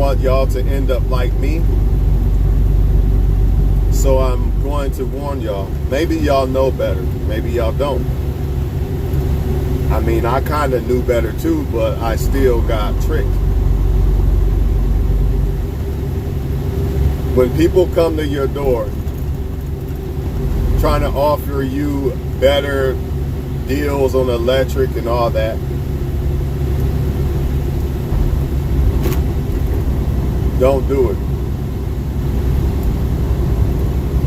want y'all to end up like me. So I'm going to warn y'all. Maybe y'all know better. Maybe y'all don't. I mean, I kind of knew better too, but I still got tricked. When people come to your door trying to offer you better deals on electric and all that, don't do it.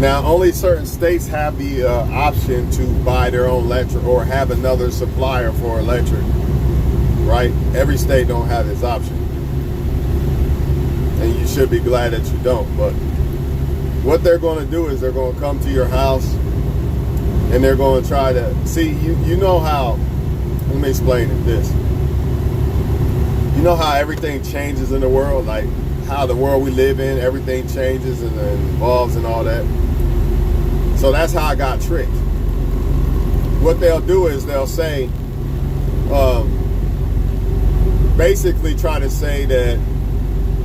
Now, only certain states have the option to buy their own electric or have another supplier for electric, right? Every state don't have this option. And you should be glad that you don't. But what they're going to do is they're going to come to your house and they're going to try to see, you know how, let me explain it this. You know how everything changes in the world, like how the world we live in, everything changes and evolves and all that. So that's how I got tricked. What they'll do is they'll say, basically try to say that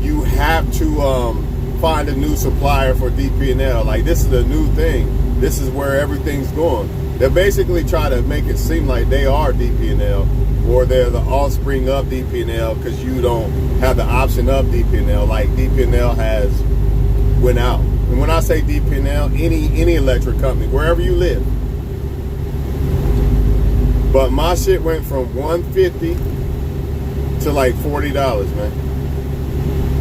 you have to find a new supplier for DP&L. Like, this is a new thing. This is where everything's going. They basically try to make it seem like they are DP&L, or they're the offspring of DP&L because you don't have the option of DP&L. Like, DP&L has went out. And when I say DP&L, any electric company, wherever you live. But my shit went from $150 to like $40, man.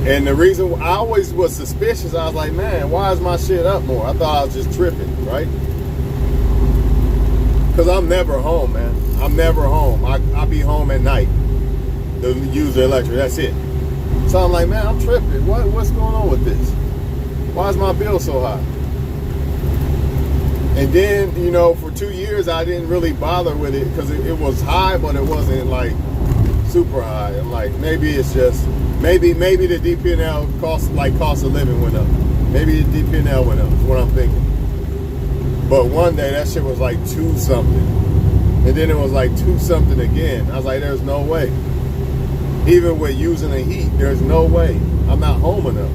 And the reason I always was suspicious, I was like, man, why is my shit up more? I thought I was just tripping, right? Because I'm never home, man. I'm never home. I be home at night to use the electric. That's it. So I'm like, man, I'm tripping. What's going on with this? Why is my bill so high? And then, you know, for 2 years, I didn't really bother with it because it was high, but it wasn't like super high. I'm like, maybe it's just, maybe the DP&L cost of living went up. Maybe the DP&L went up, is what I'm thinking. But one day that shit was like 2 something. And then it was like 2 something again. I was like, there's no way. Even with using the heat, there's no way. I'm not home enough.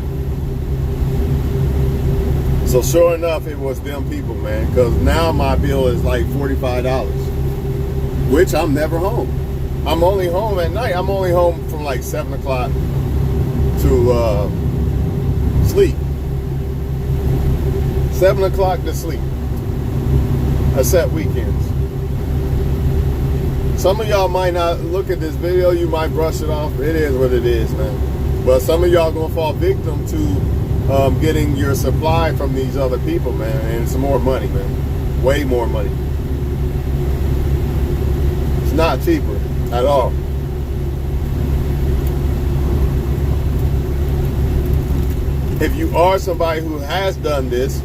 So sure enough, it was them people, man. Because now my bill is like $45. Which I'm never home. I'm only home at night. I'm only home from like 7 o'clock to sleep. 7 o'clock to sleep. Except weekends. Some of y'all might not look at this video. You might brush it off. It is what it is, man. But some of y'all gonna fall victim to getting your supply from these other people, man. And some more money, man. Way more money. It's not cheaper at all. If you are somebody who has done this,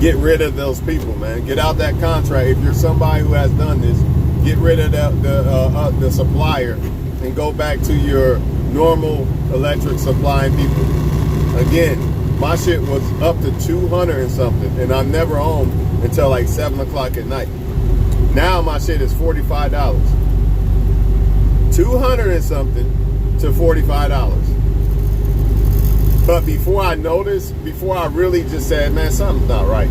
get rid of those people, man. Get out that contract. If you're somebody who has done this, get rid of the supplier and go back to your normal electric supplying people. Again, my shit was up to 200 and something, and I'm never home until like 7 o'clock at night. Now my shit is $45. 200 and something to $45. But before I noticed, before I really just said, man, something's not right.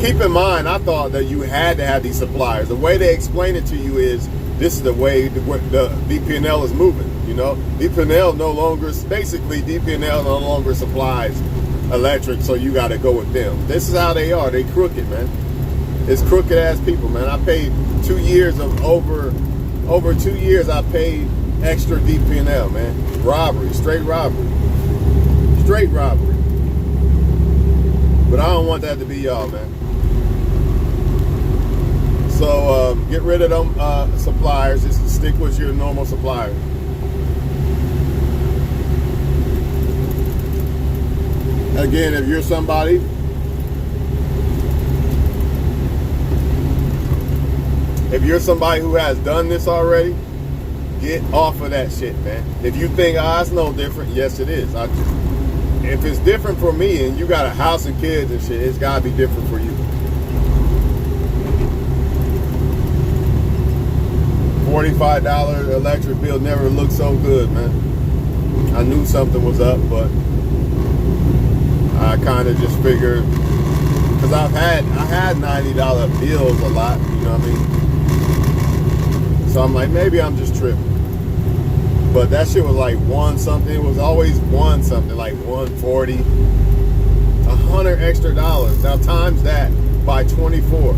Keep in mind, I thought that you had to have these suppliers. The way they explain it to you is, this is the way the DP&L is moving, you know? DP&L no longer, basically DP&L no longer supplies electric, so you got to go with them. This is how they are. They crooked, man. It's crooked ass people, man. I paid 2 years of over 2 years I paid extra DP&L, man. Robbery, straight robbery. Straight robbery. But I don't want that to be y'all, man. So get rid of them suppliers. Just stick with your normal supplier. Again, if you're somebody who has done this already, get off of that shit, man. If you think, it's no different, yes it is. If it's different for me and you got a house and kids and shit, it's gotta be different for you. $45 electric bill never looked so good, man. I knew something was up, but I kind of just figured, because I had $90 bills a lot, you know what I mean? So I'm like, maybe I'm just tripping. But that shit was like one something. It was always one something, like 140, $100 extra. Now times that by 24,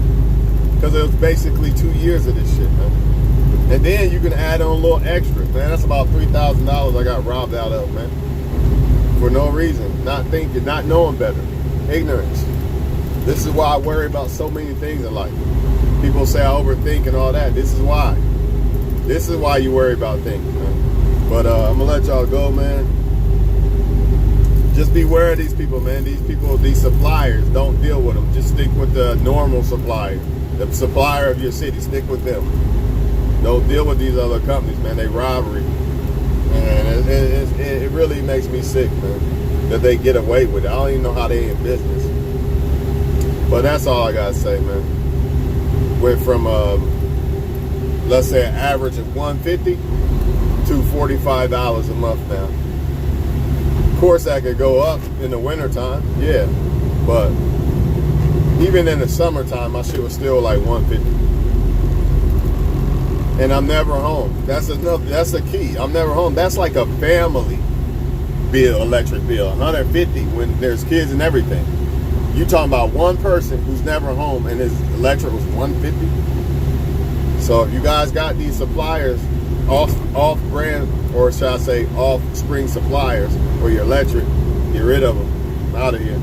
because it was basically 2 years of this shit, man. And then you can add on a little extra, man. That's about $3,000 I got robbed out of, man, for no reason, not thinking, not knowing better, ignorance. This is why I worry about so many things in life. People say I overthink and all that. This is why. This is why you worry about things, man. But I'm gonna let y'all go, man. Just beware of these people, man. These people, these suppliers, don't deal with them. Just stick with the normal supplier, the supplier of your city. Stick with them. Don't deal with these other companies, man. They robbery, and it really makes me sick, man, that they get away with it. I don't even know how they in business. But that's all I gotta say, man. Went from let's say an average of $150 to $45 a month now. Of course, that could go up in the wintertime, yeah, but even in the summertime, my shit was still like $150. And I'm never home. That's the key. I'm never home. That's like a family bill, electric bill, $150 when there's kids and everything. You talking about one person who's never home and his electric was $150. So if you guys got these suppliers, off brand, or should I say off spring suppliers for your electric, get rid of them. I'm out of here.